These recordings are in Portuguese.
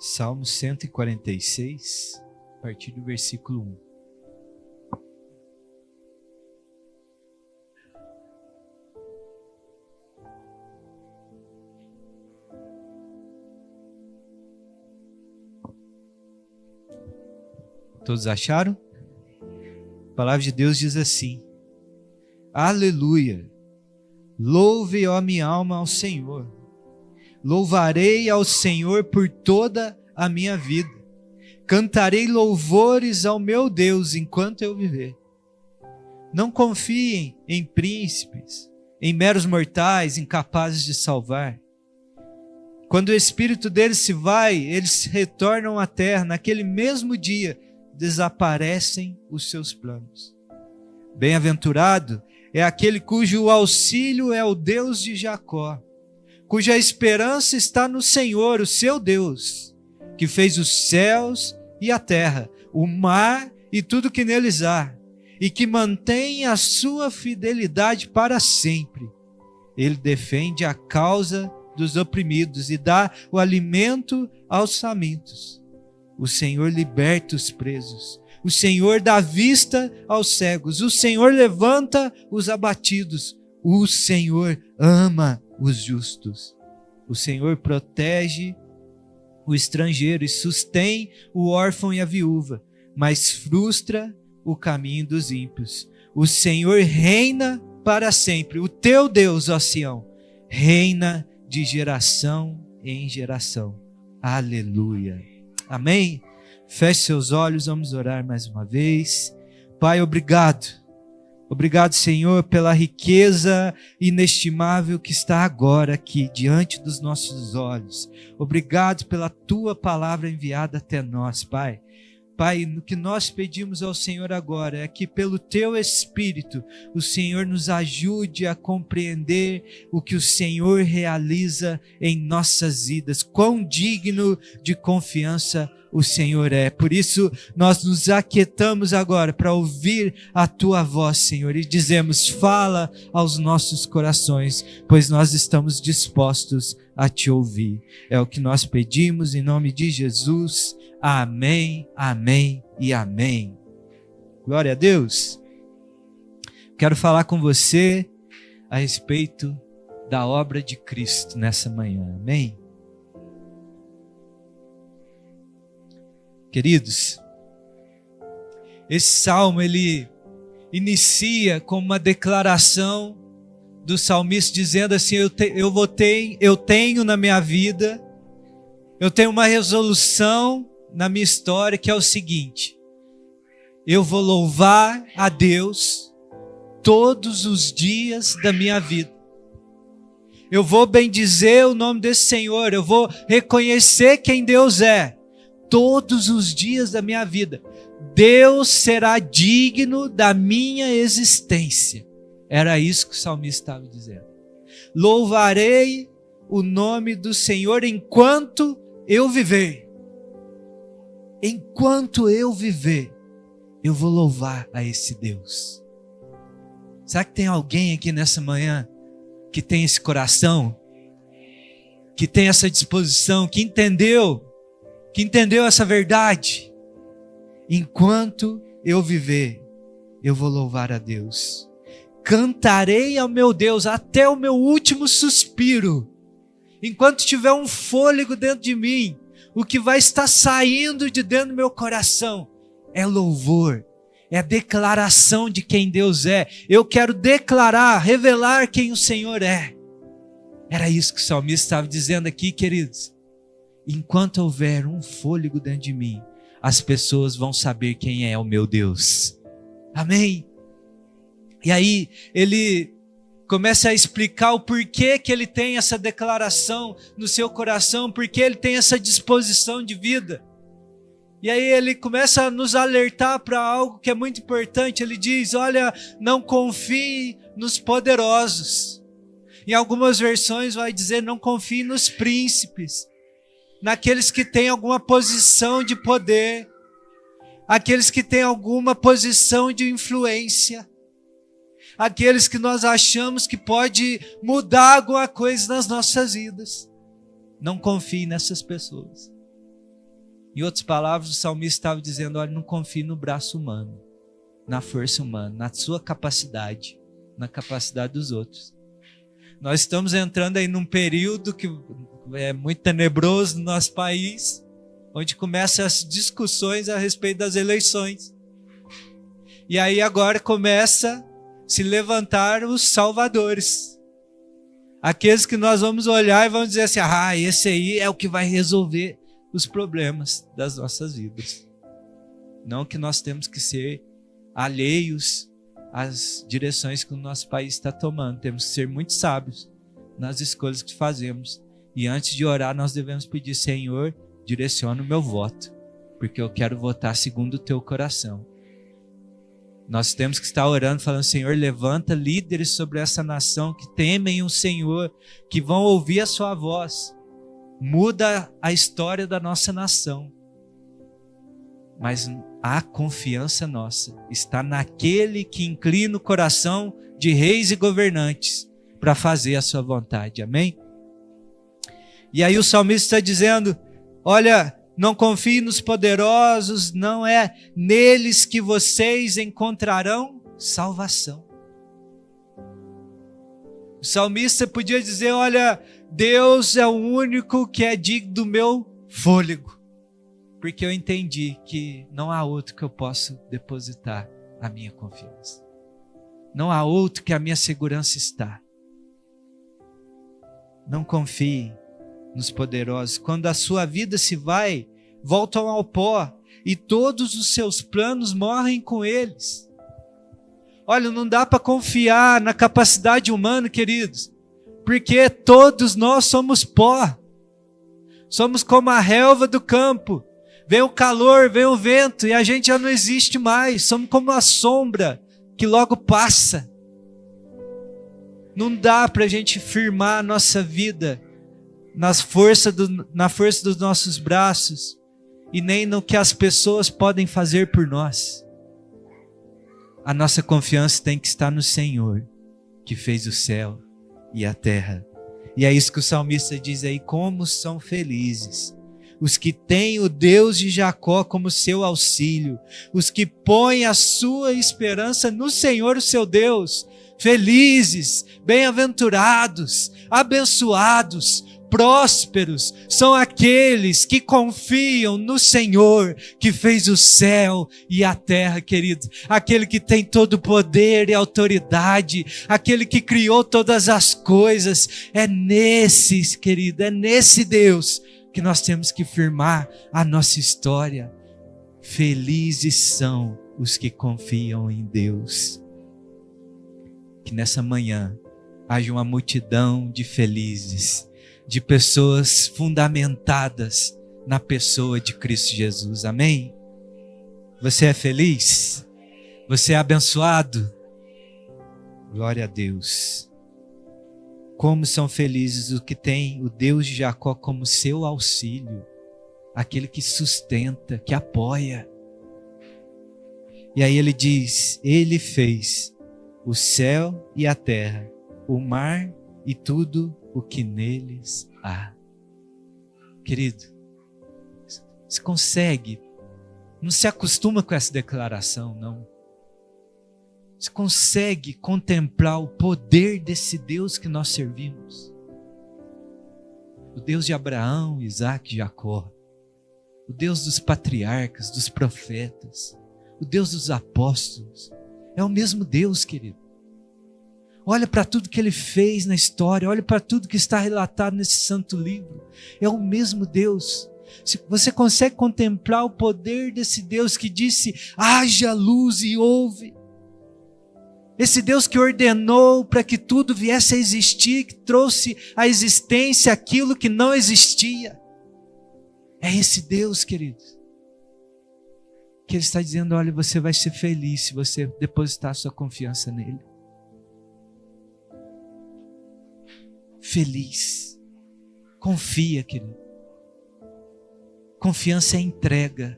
Salmo 146, a partir do versículo 1. Todos acharam? A palavra de Deus diz assim: Aleluia! Louve, ó minha alma, ao Senhor. Louvarei ao Senhor por toda a minha vida. Cantarei louvores ao meu Deus enquanto eu viver. Não confiem em príncipes, em meros mortais incapazes de salvar. Quando o espírito deles se vai, eles retornam à terra. Naquele mesmo dia, desaparecem os seus planos. Bem-aventurado é aquele cujo auxílio é o Deus de Jacó, cuja esperança está no Senhor, o seu Deus, que fez os céus e a terra, o mar e tudo que neles há, e que mantém a sua fidelidade para sempre. Ele defende a causa dos oprimidos e dá o alimento aos famintos. O Senhor liberta os presos. O Senhor dá vista aos cegos. O Senhor levanta os abatidos. O Senhor ama os justos. O Senhor protege o estrangeiro e sustém o órfão e a viúva, mas frustra o caminho dos ímpios. O Senhor reina para sempre. O teu Deus, ó Sião, reina de geração em geração. Aleluia. Amém? Feche seus olhos, vamos orar mais uma vez. Pai, obrigado. Obrigado, Senhor, pela riqueza inestimável que está agora aqui, diante dos nossos olhos. Obrigado pela Tua palavra enviada até nós, Pai. Pai, o que nós pedimos ao Senhor agora é que pelo Teu Espírito o Senhor nos ajude a compreender o que o Senhor realiza em nossas vidas, quão digno de confiança o Senhor é. Por isso nós nos aquietamos agora para ouvir a Tua voz, Senhor, e dizemos: fala aos nossos corações, pois nós estamos dispostos a Te ouvir. É o que nós pedimos em nome de Jesus. Amém, amém e amém. Glória a Deus. Quero falar com você a respeito da obra de Cristo nessa manhã. Amém? Queridos, esse salmo ele inicia com uma declaração do salmista dizendo assim: eu tenho na minha vida, eu tenho uma resolução na minha história que é o seguinte: eu vou louvar a Deus todos os dias da minha vida. Eu vou bendizer o nome desse Senhor, eu vou reconhecer quem Deus é todos os dias da minha vida. Deus será digno da minha existência. Era isso que o salmista estava dizendo. Louvarei o nome do Senhor enquanto eu viver. Enquanto eu viver, eu vou louvar a esse Deus. Será que tem alguém aqui nessa manhã que tem esse coração, que tem essa disposição, que entendeu essa verdade? Enquanto eu viver, eu vou louvar a Deus. Cantarei ao meu Deus até o meu último suspiro. Enquanto tiver um fôlego dentro de mim, o que vai estar saindo de dentro do meu coração é louvor, é a declaração de quem Deus é. Eu quero declarar, revelar quem o Senhor é. Era isso que o salmista estava dizendo aqui, queridos. Enquanto houver um fôlego dentro de mim, as pessoas vão saber quem é o meu Deus. Amém? E aí ele começa a explicar o porquê que ele tem essa declaração no seu coração, porque ele tem essa disposição de vida. E aí ele começa a nos alertar para algo que é muito importante. Ele diz: olha, não confie nos poderosos. Em algumas versões vai dizer: não confie nos príncipes, naqueles que têm alguma posição de poder, aqueles que têm alguma posição de influência, aqueles que nós achamos que pode mudar alguma coisa nas nossas vidas. Não confie nessas pessoas. Em outras palavras, o salmista estava dizendo, olha, não confie no braço humano, na força humana, na sua capacidade, na capacidade dos outros. Nós estamos entrando aí num período que é muito tenebroso no nosso país, onde começam as discussões a respeito das eleições. E aí agora começa a se levantar os salvadores. Aqueles que nós vamos olhar e vamos dizer assim, esse aí é o que vai resolver os problemas das nossas vidas. Não que nós temos que ser alheios às direções que o nosso país está tomando. Temos que ser muito sábios nas escolhas que fazemos. E antes de orar, nós devemos pedir, Senhor, direciona o meu voto, porque eu quero votar segundo o teu coração. Nós temos que estar orando, falando, Senhor, levanta líderes sobre essa nação que temem o Senhor, que vão ouvir a sua voz. Muda a história da nossa nação. Mas a confiança nossa está naquele que inclina o coração de reis e governantes para fazer a sua vontade. Amém? E aí o salmista está dizendo, olha, não confie nos poderosos, não é neles que vocês encontrarão salvação. O salmista podia dizer, olha, Deus é o único que é digno do meu fôlego, porque eu entendi que não há outro que eu possa depositar a minha confiança. Não há outro que a minha segurança está. Não confie nos poderosos. Quando a sua vida se vai, voltam ao pó e todos os seus planos morrem com eles. Olha, não dá para confiar na capacidade humana, queridos, porque todos nós somos pó. Somos como a relva do campo. Vem o calor, vem o vento e a gente já não existe mais. Somos como a sombra que logo passa. Não dá para a gente firmar a nossa vida na força dos nossos braços e nem no que as pessoas podem fazer por nós. A nossa confiança tem que estar no Senhor, que fez o céu e a terra. E é isso que o salmista diz aí, como são felizes os que têm o Deus de Jacó como seu auxílio, os que põem a sua esperança no Senhor, o seu Deus. Felizes, bem-aventurados, abençoados, prósperos são aqueles que confiam no Senhor que fez o céu e a terra, querido. Aquele que tem todo o poder e autoridade, aquele que criou todas as coisas. É nesse, querido, é nesse Deus que nós temos que firmar a nossa história. Felizes são os que confiam em Deus. Que nessa manhã haja uma multidão de felizes, de pessoas fundamentadas na pessoa de Cristo Jesus. Amém? Você é feliz? Você é abençoado? Glória a Deus. Como são felizes os que têm o Deus de Jacó como seu auxílio, aquele que sustenta, que apoia. E aí ele diz, ele fez o céu e a terra, o mar e tudo o que neles há. Querido, você consegue, não se acostuma com essa declaração, não. Você consegue contemplar o poder desse Deus que nós servimos? O Deus de Abraão, Isaac e Jacó. O Deus dos patriarcas, dos profetas. O Deus dos apóstolos. É o mesmo Deus, querido. Olha para tudo que Ele fez na história. Olha para tudo que está relatado nesse santo livro. É o mesmo Deus. Você consegue contemplar o poder desse Deus que disse, haja luz e houve. Esse Deus que ordenou para que tudo viesse a existir, que trouxe à existência aquilo que não existia. É esse Deus, queridos, que Ele está dizendo, olha, você vai ser feliz se você depositar sua confiança nele. Feliz. Confia, querido. Confiança é entrega.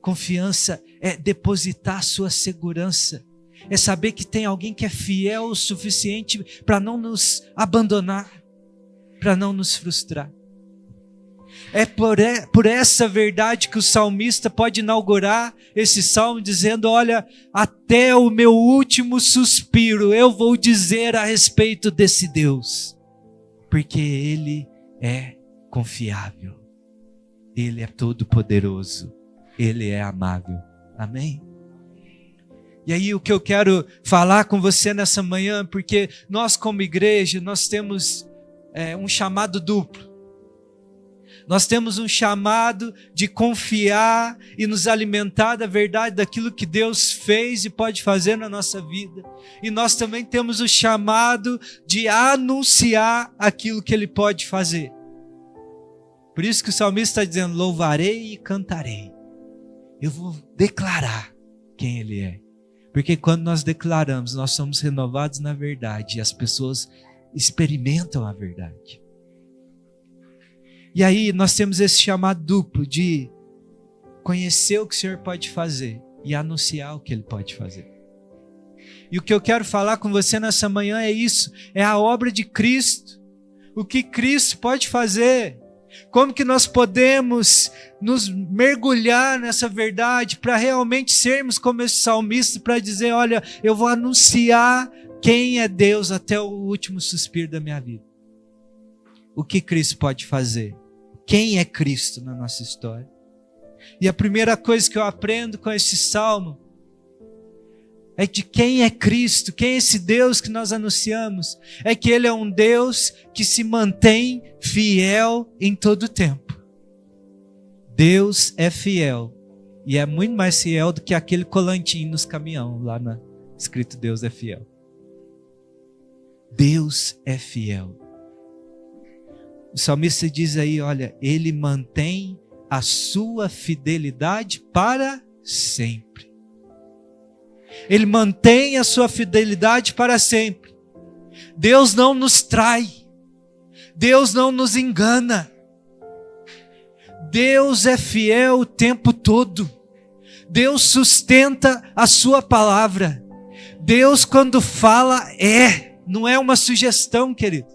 Confiança é depositar a sua segurança. É saber que tem alguém que é fiel o suficiente para não nos abandonar, para não nos frustrar. É por essa verdade que o salmista pode inaugurar esse salmo dizendo: olha, até o meu último suspiro eu vou dizer a respeito desse Deus, porque Ele é confiável, Ele é todo-poderoso, Ele é amável. Amém? E aí o que eu quero falar com você nessa manhã, porque nós como igreja, nós temos um chamado duplo. Nós temos um chamado de confiar e nos alimentar da verdade daquilo que Deus fez e pode fazer na nossa vida. E nós também temos o chamado de anunciar aquilo que Ele pode fazer. Por isso que o salmista está dizendo: louvarei e cantarei. Eu vou declarar quem Ele é. Porque quando nós declaramos, nós somos renovados na verdade e as pessoas experimentam a verdade. E aí nós temos esse chamado duplo de conhecer o que o Senhor pode fazer e anunciar o que Ele pode fazer. E o que eu quero falar com você nessa manhã é isso, é a obra de Cristo, o que Cristo pode fazer, como que nós podemos nos mergulhar nessa verdade para realmente sermos como esse salmista, para dizer: olha, eu vou anunciar quem é Deus até o último suspiro da minha vida. O que Cristo pode fazer? Quem é Cristo na nossa história? E a primeira coisa que eu aprendo com esse salmo é de quem é Cristo, quem é esse Deus que nós anunciamos. É que Ele é um Deus que se mantém fiel em todo o tempo. Deus é fiel. E é muito mais fiel do que aquele colantinho nos caminhões, lá escrito Deus é fiel. Deus é fiel. O salmista diz aí, olha, Ele mantém a sua fidelidade para sempre. Ele mantém a sua fidelidade para sempre. Deus não nos trai. Deus não nos engana. Deus é fiel o tempo todo. Deus sustenta a sua palavra. Deus, quando fala, não é uma sugestão, querido.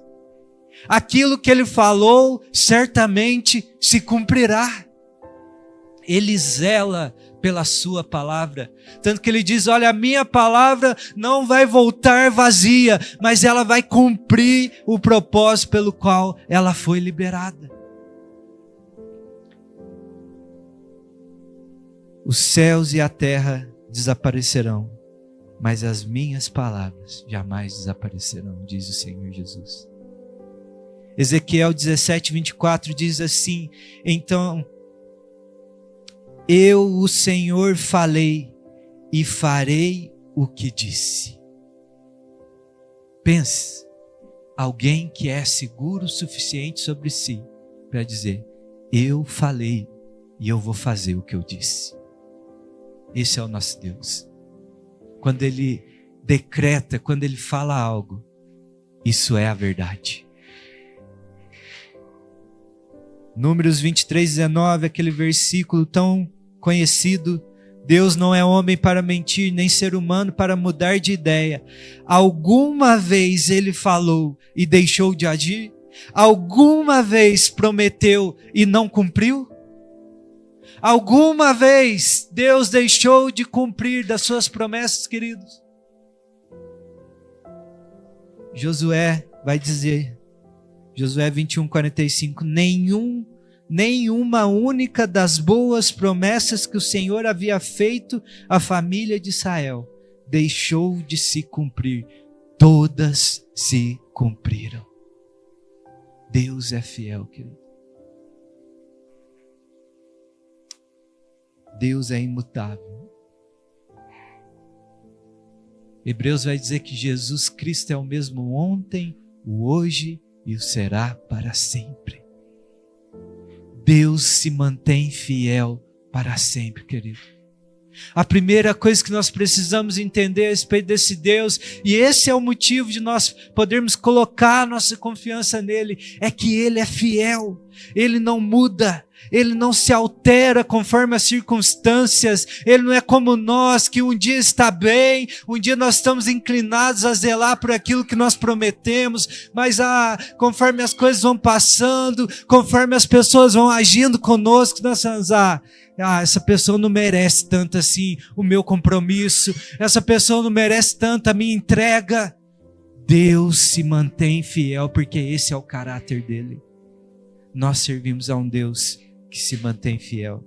Aquilo que Ele falou, certamente se cumprirá. Ele zela pela sua palavra. Tanto que Ele diz: olha, a minha palavra não vai voltar vazia, mas ela vai cumprir o propósito pelo qual ela foi liberada. Os céus e a terra desaparecerão, mas as minhas palavras jamais desaparecerão, diz o Senhor Jesus. Ezequiel 17:24 diz assim: então eu, o Senhor, falei e farei o que disse. Pense, alguém que é seguro o suficiente sobre si para dizer: eu falei e eu vou fazer o que eu disse. Esse é o nosso Deus. Quando Ele decreta, quando Ele fala algo, isso é a verdade. Números 23:19, aquele versículo tão conhecido: Deus não é homem para mentir, nem ser humano para mudar de ideia. Alguma vez Ele falou e deixou de agir? Alguma vez prometeu e não cumpriu? Alguma vez Deus deixou de cumprir das suas promessas, queridos? Josué vai dizer, Josué 21:45, nenhuma única das boas promessas que o Senhor havia feito à família de Israel deixou de se cumprir. Todas se cumpriram. Deus é fiel, querido. Deus é imutável. Hebreus vai dizer que Jesus Cristo é o mesmo ontem, o hoje e o será para sempre. Deus se mantém fiel para sempre, querido. A primeira coisa que nós precisamos entender a respeito desse Deus, e esse é o motivo de nós podermos colocar nossa confiança nele, é que Ele é fiel, Ele não muda, Ele não se altera conforme as circunstâncias. Ele não é como nós, que um dia está bem, um dia nós estamos inclinados a zelar por aquilo que nós prometemos, mas conforme as coisas vão passando, conforme as pessoas vão agindo conosco, nós falamos, essa pessoa não merece tanto assim o meu compromisso, essa pessoa não merece tanto a minha entrega. Deus se mantém fiel, porque esse é o caráter dele. Nós servimos a um Deus que se mantém fiel.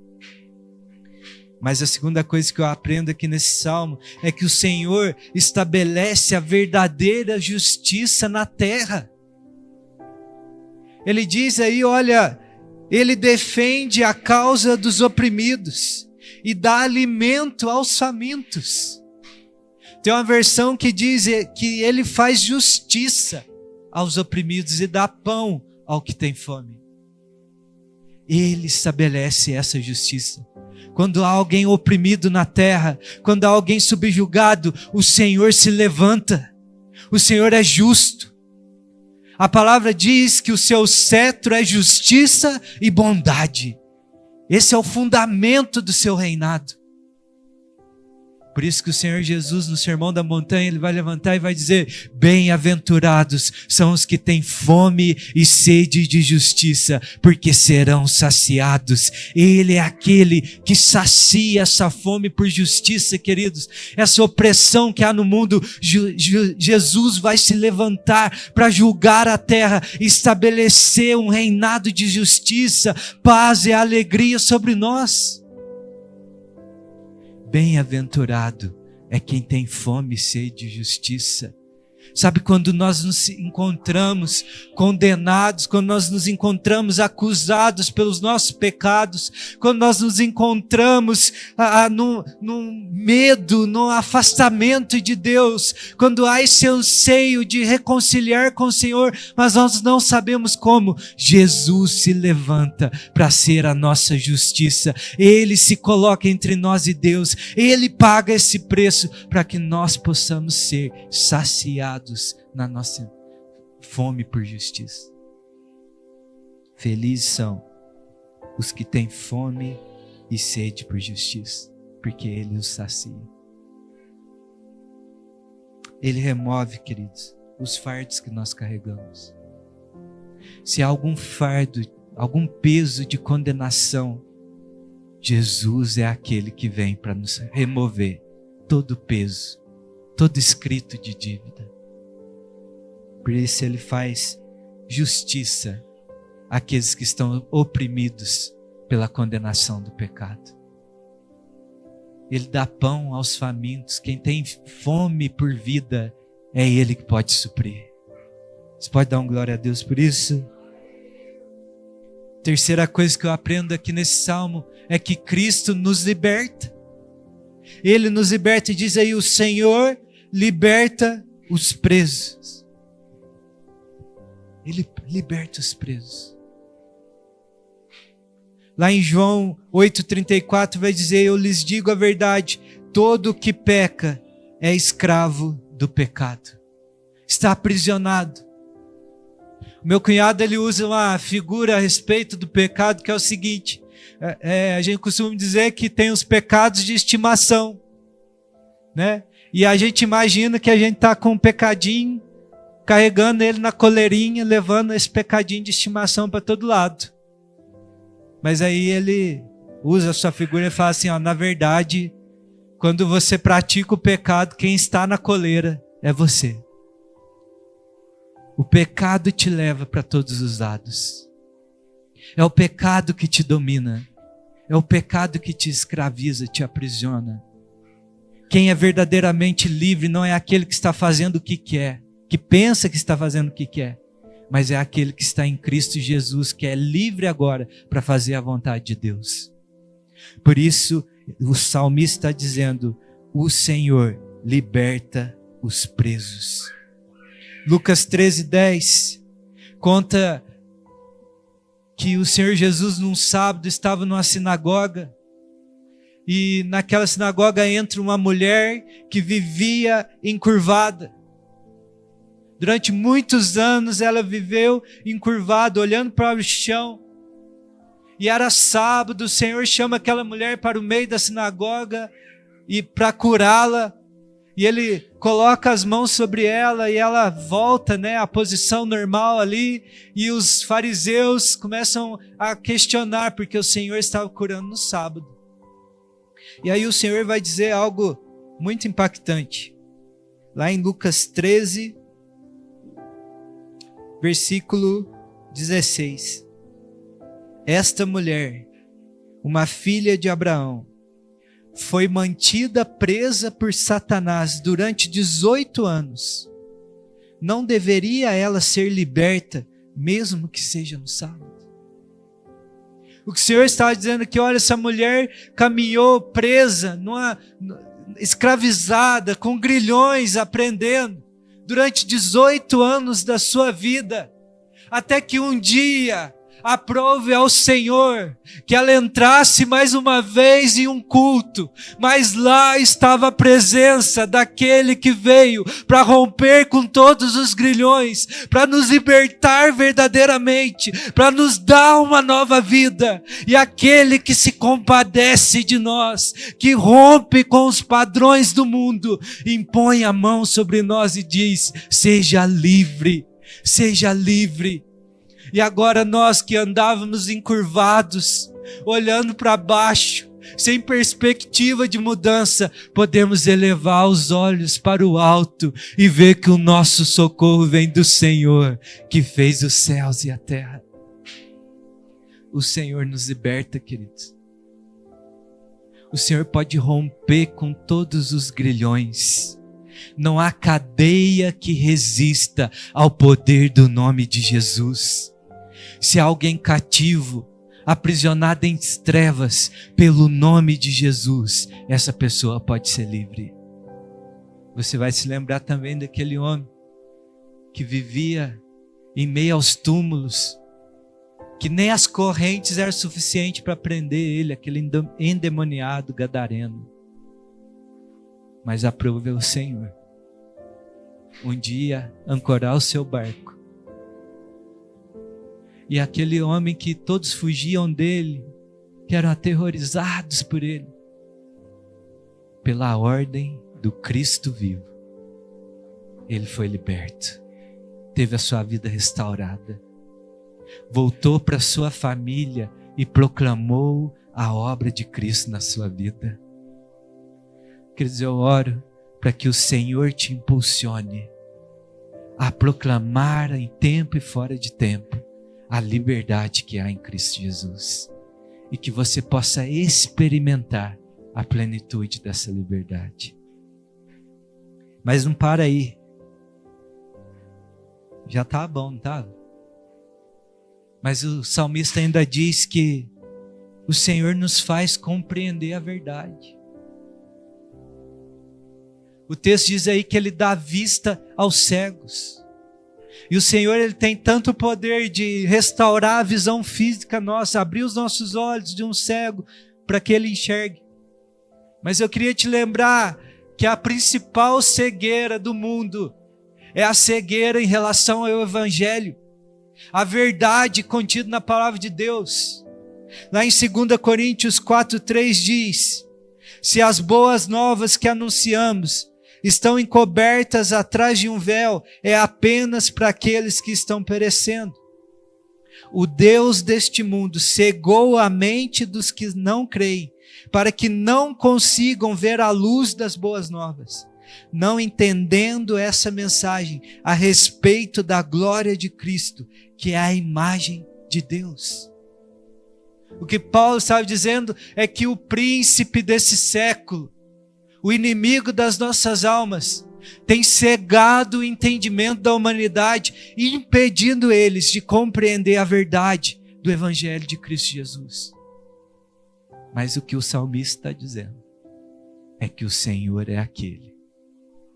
Mas a segunda coisa que eu aprendo aqui nesse salmo é que o Senhor estabelece a verdadeira justiça na terra. Ele diz aí, olha, Ele defende a causa dos oprimidos e dá alimento aos famintos. Tem uma versão que diz que Ele faz justiça aos oprimidos e dá pão ao que tem fome. Ele estabelece essa justiça. Quando há alguém oprimido na terra, quando há alguém subjugado, o Senhor se levanta. O Senhor é justo. A palavra diz que o seu cetro é justiça e bondade. Esse é o fundamento do seu reinado. Por isso que o Senhor Jesus, no Sermão da Montanha, Ele vai levantar e vai dizer: bem-aventurados são os que têm fome e sede de justiça, porque serão saciados. Ele é aquele que sacia essa fome por justiça, queridos. Essa opressão que há no mundo, Jesus vai se levantar para julgar a terra, estabelecer um reinado de justiça, paz e alegria sobre nós. Bem-aventurado é quem tem fome e sede de justiça. Sabe, quando nós nos encontramos condenados, quando nós nos encontramos acusados pelos nossos pecados, quando nós nos encontramos num medo, num afastamento de Deus, quando há esse anseio de reconciliar com o Senhor, mas nós não sabemos como, Jesus se levanta para ser a nossa justiça. Ele se coloca entre nós e Deus. Ele paga esse preço para que nós possamos ser saciados na nossa fome por justiça. Felizes são os que têm fome e sede por justiça, porque Ele os sacia. Ele remove, queridos, os fardos que nós carregamos. Se há algum fardo, algum peso de condenação, Jesus é aquele que vem para nos remover todo peso, todo escrito de dívida. Por isso Ele faz justiça àqueles que estão oprimidos pela condenação do pecado. Ele dá pão aos famintos. Quem tem fome por vida, é Ele que pode suprir. Você pode dar glória a Deus por isso? Terceira coisa que eu aprendo aqui nesse salmo é que Cristo nos liberta. Ele nos liberta e diz aí: o Senhor liberta os presos. Ele liberta os presos. Lá em João 8,34 vai dizer: eu lhes digo a verdade, todo que peca é escravo do pecado. Está aprisionado. O meu cunhado, ele usa uma figura a respeito do pecado que é o seguinte: a gente costuma dizer que tem os pecados de estimação, né? E a gente imagina que a gente está com um pecadinho, carregando ele na coleirinha, levando esse pecadinho de estimação para todo lado. Mas aí ele usa a sua figura e fala assim: na verdade, quando você pratica o pecado, quem está na coleira é você. O pecado te leva para todos os lados. É o pecado que te domina. É o pecado que te escraviza, te aprisiona. Quem é verdadeiramente livre não é aquele que está fazendo o que quer, que pensa que está fazendo o que quer, mas é aquele que está em Cristo Jesus, que é livre agora para fazer a vontade de Deus. Por isso, o salmista está dizendo: o Senhor liberta os presos. Lucas 13:10 conta que o Senhor Jesus, num sábado, estava numa sinagoga, e naquela sinagoga entra uma mulher que vivia encurvada. Durante muitos anos ela viveu encurvada, olhando para o chão. e era sábado. O Senhor chama aquela mulher para o meio da sinagoga e para curá-la, e Ele coloca as mãos sobre ela e ela volta, à posição normal ali, e os fariseus começam a questionar porque o Senhor estava curando no sábado. E aí o Senhor vai dizer algo muito impactante, lá em Lucas 13, versículo 16. Esta mulher, uma filha de Abraão, foi mantida presa por Satanás durante 18 anos. Não deveria ela ser liberta, mesmo que seja no sábado? O que o Senhor estava dizendo que, olha, essa mulher caminhou presa, escravizada, com grilhões, aprendendo, durante 18 anos da sua vida, até que um dia aprove ao Senhor que ela entrasse mais uma vez em um culto, mas lá estava a presença daquele que veio para romper com todos os grilhões, para nos libertar verdadeiramente, para nos dar uma nova vida, e aquele que se compadece de nós, que rompe com os padrões do mundo, impõe a mão sobre nós e diz: seja livre, seja livre. E agora nós que andávamos encurvados, olhando para baixo, sem perspectiva de mudança, podemos elevar os olhos para o alto e ver que o nosso socorro vem do Senhor, que fez os céus e a terra. O Senhor nos liberta, queridos. O Senhor pode romper com todos os grilhões. Não há cadeia que resista ao poder do nome de Jesus. Se há alguém cativo, aprisionado em trevas, pelo nome de Jesus, essa pessoa pode ser livre. Você vai se lembrar também daquele homem que vivia em meio aos túmulos, que nem as correntes eram suficientes para prender ele, aquele endemoniado gadareno. Mas aprove o Senhor um dia ancorar o seu barco. E aquele homem que todos fugiam dele, que eram aterrorizados por ele, pela ordem do Cristo vivo, ele foi liberto, teve a sua vida restaurada, voltou para sua família e proclamou a obra de Cristo na sua vida. Queridos, eu oro para que o Senhor te impulsione a proclamar em tempo e fora de tempo a liberdade que há em Cristo Jesus, e que você possa experimentar a plenitude dessa liberdade. Mas não para aí. Já está bom, não está? Mas o salmista ainda diz que o Senhor nos faz compreender a verdade. O texto diz aí que Ele dá vista aos cegos. E o Senhor, Ele tem tanto poder de restaurar a visão física nossa, abrir os nossos olhos de um cego para que ele enxergue. Mas eu queria te lembrar que a principal cegueira do mundo é a cegueira em relação ao Evangelho, a verdade contida na palavra de Deus. Lá em 2 Coríntios 4:3 diz: se as boas novas que anunciamos estão encobertas atrás de um véu, é apenas para aqueles que estão perecendo. O Deus deste mundo cegou a mente dos que não creem, para que não consigam ver a luz das boas novas, não entendendo essa mensagem a respeito da glória de Cristo, que é a imagem de Deus. O que Paulo estava dizendo é que o príncipe desse século, o inimigo das nossas almas, tem cegado o entendimento da humanidade, impedindo eles de compreender a verdade do Evangelho de Cristo Jesus. Mas o que o salmista está dizendo é que o Senhor é aquele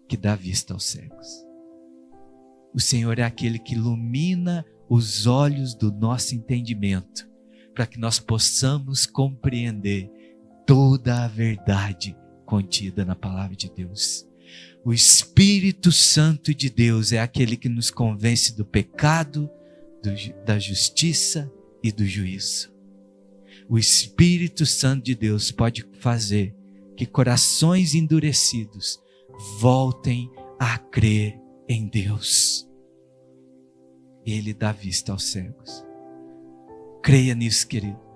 que dá vista aos cegos. O Senhor é aquele que ilumina os olhos do nosso entendimento, para que nós possamos compreender toda a verdade contida na palavra de Deus. O Espírito Santo de Deus é aquele que nos convence do pecado, da justiça e do juízo. o Espírito Santo de Deus pode fazer que corações endurecidos voltem a crer em Deus. Ele dá vista aos cegos. Creia nisso, querido.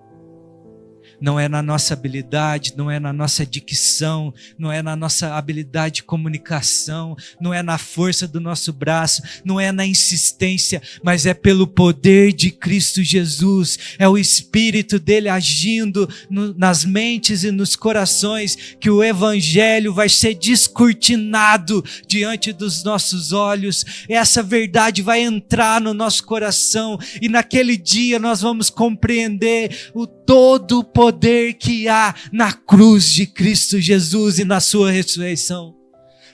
Não é na nossa habilidade, não é na nossa dicção, não é na nossa habilidade de comunicação, não é na força do nosso braço, não é na insistência, mas é pelo poder de Cristo Jesus. É o Espírito dele agindo nas mentes e nos corações que o Evangelho vai ser descortinado diante dos nossos olhos. Essa verdade vai entrar no nosso coração e naquele dia nós vamos compreender todo o poder que há na cruz de Cristo Jesus e na sua ressurreição.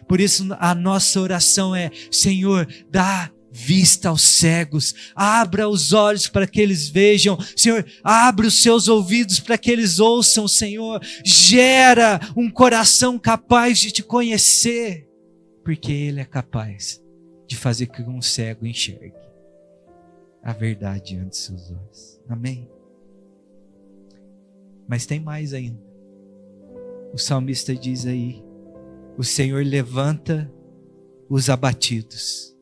Por isso a nossa oração é: Senhor, dá vista aos cegos, abra os olhos para que eles vejam, Senhor, abre os seus ouvidos para que eles ouçam, Senhor, gera um coração capaz de te conhecer, porque Ele é capaz de fazer com que um cego enxergue a verdade diante de seus olhos. Amém? Mas tem mais ainda. O salmista diz aí: o Senhor levanta os abatidos,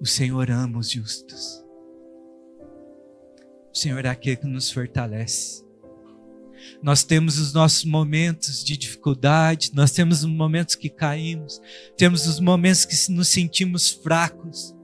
o Senhor ama os justos. O Senhor é aquele que nos fortalece. Nós temos os nossos momentos de dificuldade, nós temos os momentos que caímos, temos os momentos que nos sentimos fracos.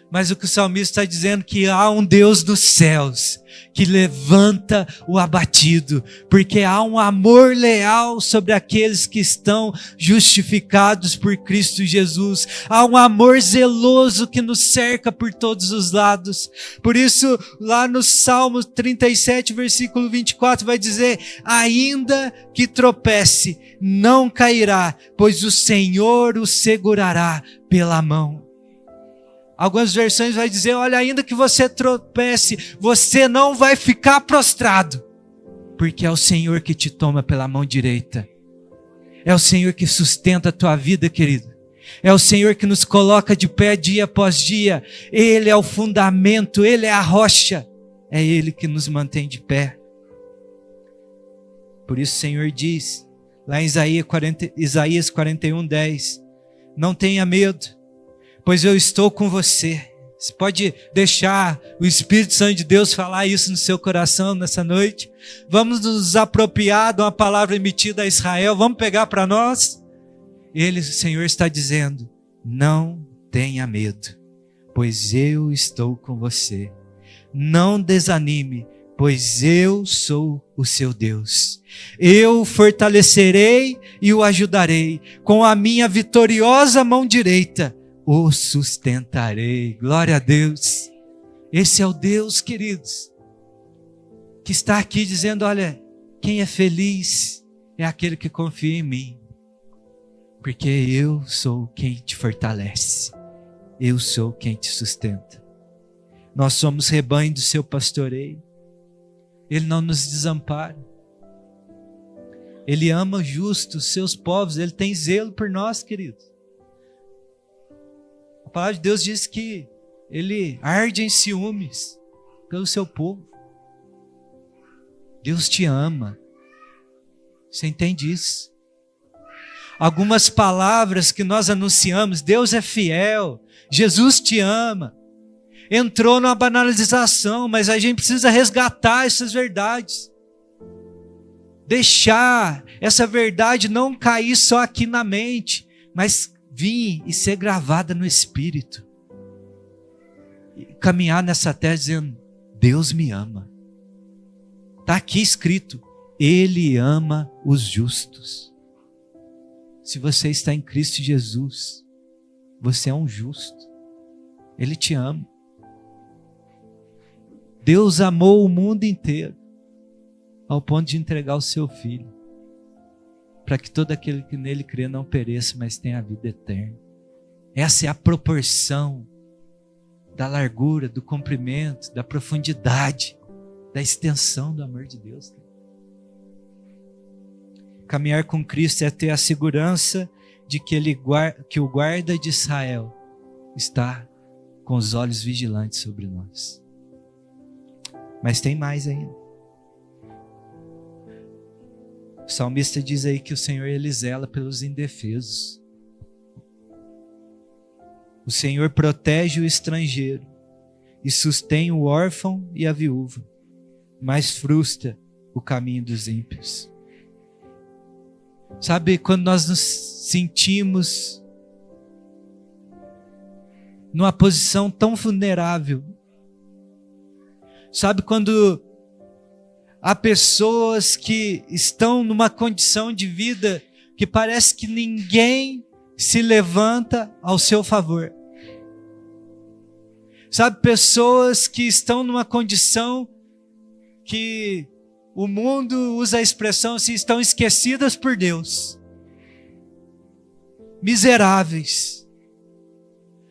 Mas o que o salmista está dizendo é que há um Deus dos céus que levanta o abatido, porque há um amor leal sobre aqueles que estão justificados por Cristo Jesus. Há um amor zeloso que nos cerca por todos os lados. Por isso, lá no Salmo 37, versículo 24, vai dizer: ainda que tropece, não cairá, pois o Senhor o segurará pela mão. Algumas versões vai dizer: olha, ainda que você tropece, você não vai ficar prostrado, porque é o Senhor que te toma pela mão direita. É o Senhor que sustenta a tua vida, querido. É o Senhor que nos coloca de pé dia após dia. Ele é o fundamento, Ele é a rocha. É Ele que nos mantém de pé. Por isso o Senhor diz, lá em Isaías 41:10, não tenha medo, pois eu estou com você. Você pode deixar o Espírito Santo de Deus falar isso no seu coração nessa noite? Vamos nos apropriar de uma palavra emitida a Israel, vamos pegar para nós? O Senhor está dizendo: não tenha medo, pois eu estou com você. Não desanime, pois eu sou o seu Deus. Eu o fortalecerei e o ajudarei, com a minha vitoriosa mão direita o sustentarei. Glória a Deus. Esse é o Deus, queridos, que está aqui dizendo: olha, quem é feliz é aquele que confia em mim, porque eu sou quem te fortalece, eu sou quem te sustenta. Nós somos rebanho do seu pastoreio. Ele não nos desampara. Ele ama os justos, seus povos. Ele tem zelo por nós, queridos. A palavra de Deus diz que Ele arde em ciúmes pelo seu povo. Deus te ama. Você entende isso? Algumas palavras que nós anunciamos: Deus é fiel, Jesus te ama, entrou numa banalização, mas a gente precisa resgatar essas verdades. Deixar essa verdade não cair só aqui na mente, mas vir e ser gravada no Espírito. E caminhar nessa terra dizendo: Deus me ama. Está aqui escrito: Ele ama os justos. Se você está em Cristo Jesus, você é um justo. Ele te ama. Deus amou o mundo inteiro, ao ponto de entregar o seu Filho, para que todo aquele que nele crê não pereça, mas tenha a vida eterna. Essa é a proporção da largura, do comprimento, da profundidade, da extensão do amor de Deus. Caminhar com Cristo é ter a segurança de que o guarda de Israel está com os olhos vigilantes sobre nós. Mas tem mais ainda. O salmista diz aí que o Senhor, ele zela pelos indefesos. O Senhor protege o estrangeiro e sustém o órfão e a viúva, mas frustra o caminho dos ímpios. Sabe, quando nós nos sentimos numa posição tão vulnerável, sabe, quando há pessoas que estão numa condição de vida que parece que ninguém se levanta ao seu favor. Sabe, pessoas que estão numa condição que o mundo usa a expressão assim, estão esquecidas por Deus. Miseráveis.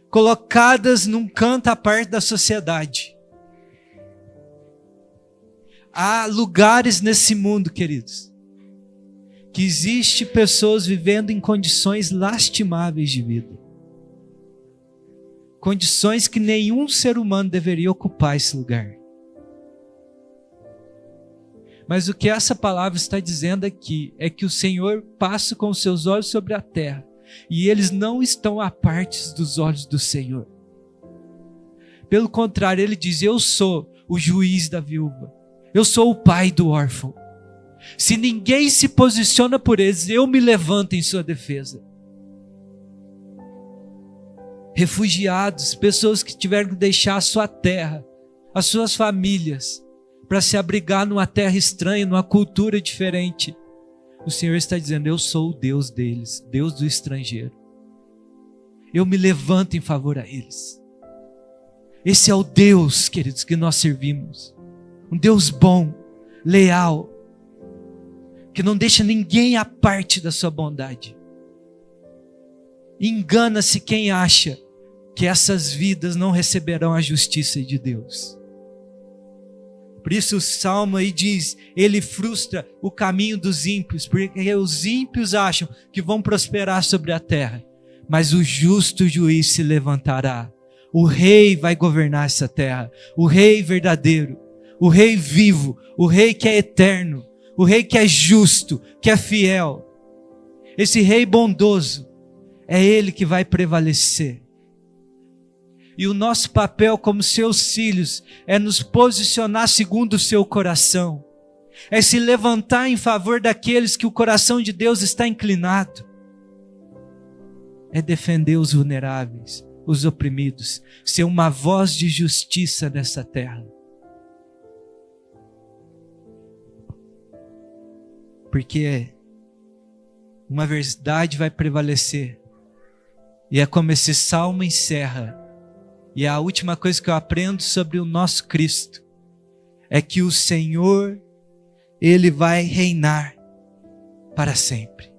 Colocadas num canto à parte da sociedade. Há lugares nesse mundo, queridos, que existe pessoas vivendo em condições lastimáveis de vida. Condições que nenhum ser humano deveria ocupar esse lugar. Mas o que essa palavra está dizendo aqui é que o Senhor passa com os seus olhos sobre a terra e eles não estão à parte dos olhos do Senhor. Pelo contrário, ele diz: eu sou o juiz da viúva. Eu sou o pai do órfão. Se ninguém se posiciona por eles, eu me levanto em sua defesa. Refugiados, pessoas que tiveram que deixar a sua terra, as suas famílias, para se abrigar numa terra estranha, numa cultura diferente. O Senhor está dizendo: eu sou o Deus deles, Deus do estrangeiro. Eu me levanto em favor a eles. Esse é o Deus, queridos, que nós servimos. Um Deus bom, leal, que não deixa ninguém à parte da sua bondade. Engana-se quem acha que essas vidas não receberão a justiça de Deus. Por isso o Salmo aí diz: ele frustra o caminho dos ímpios, porque os ímpios acham que vão prosperar sobre a terra, mas o justo juiz se levantará. O rei vai governar essa terra, o rei verdadeiro, o rei vivo, o rei que é eterno, o rei que é justo, que é fiel. Esse rei bondoso, é ele que vai prevalecer. E o nosso papel como seus filhos é nos posicionar segundo o seu coração. É se levantar em favor daqueles que o coração de Deus está inclinado. É defender os vulneráveis, os oprimidos, ser uma voz de justiça nessa terra. Porque uma verdade vai prevalecer. E é como esse salmo encerra. E a última coisa que eu aprendo sobre o nosso Cristo é que o Senhor, ele vai reinar para sempre.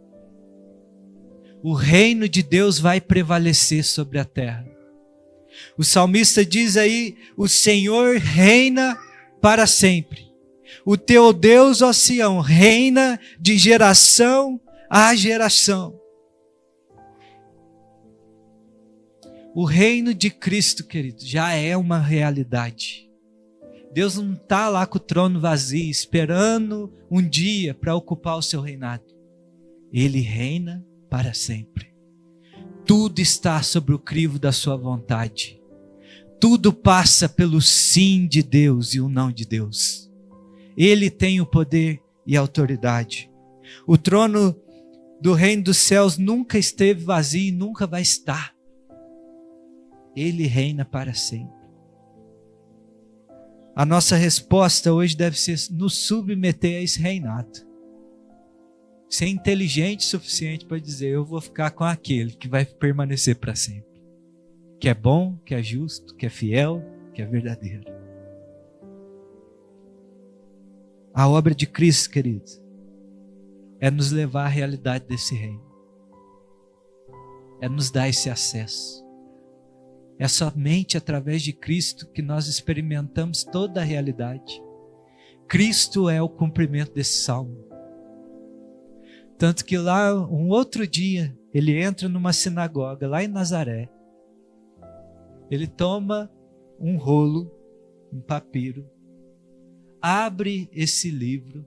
O reino de Deus vai prevalecer sobre a terra. O salmista diz aí: o Senhor reina para sempre. O teu Deus, ó Sião, reina de geração a geração. O reino de Cristo, querido, já é uma realidade. Deus não está lá com o trono vazio, esperando um dia para ocupar o seu reinado. Ele reina para sempre. Tudo está sobre o crivo da sua vontade. Tudo passa pelo sim de Deus e o não de Deus. Ele tem o poder e a autoridade. O trono do reino dos céus nunca esteve vazio e nunca vai estar. Ele reina para sempre. A nossa resposta hoje deve ser nos submeter a esse reinado. Ser inteligente o suficiente para dizer: eu vou ficar com aquele que vai permanecer para sempre. Que é bom, que é justo, que é fiel, que é verdadeiro. A obra de Cristo, queridos, é nos levar à realidade desse reino. É nos dar esse acesso. É somente através de Cristo que nós experimentamos toda a realidade. Cristo é o cumprimento desse salmo. Tanto que lá, um outro dia, ele entra numa sinagoga, lá em Nazaré. Ele toma um rolo, um papiro, abre esse livro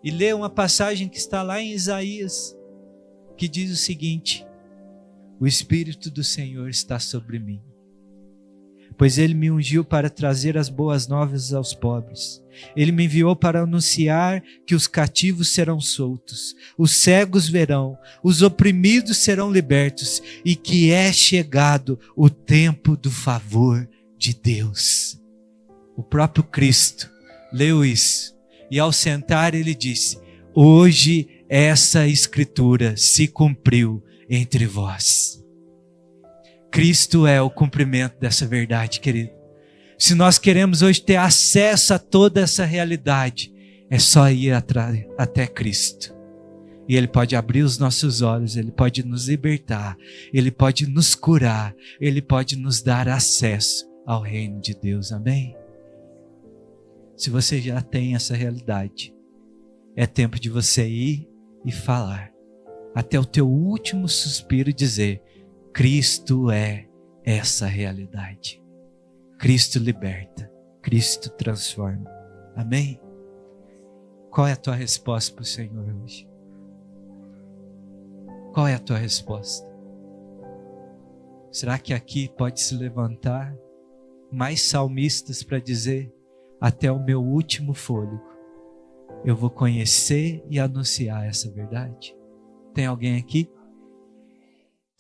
e ler uma passagem que está lá em Isaías, que diz o seguinte: o Espírito do Senhor está sobre mim, pois Ele me ungiu para trazer as boas novas aos pobres. Ele me enviou para anunciar que os cativos serão soltos, os cegos verão, os oprimidos serão libertos, e que é chegado o tempo do favor de Deus. O próprio Cristo leu isso, e ao sentar ele disse: hoje essa escritura se cumpriu entre vós. Cristo é o cumprimento dessa verdade, querido. Se nós queremos hoje ter acesso a toda essa realidade, é só ir até Cristo. E Ele pode abrir os nossos olhos, Ele pode nos libertar, Ele pode nos curar, Ele pode nos dar acesso ao reino de Deus. Amém? Se você já tem essa realidade, é tempo de você ir e falar, até o teu último suspiro, dizer: Cristo é essa realidade. Cristo liberta, Cristo transforma. Amém? Qual é a tua resposta para o Senhor hoje? Qual é a tua resposta? Será que aqui pode se levantar mais salmistas para dizer: até o meu último fôlego eu vou conhecer e anunciar essa verdade? Tem alguém aqui?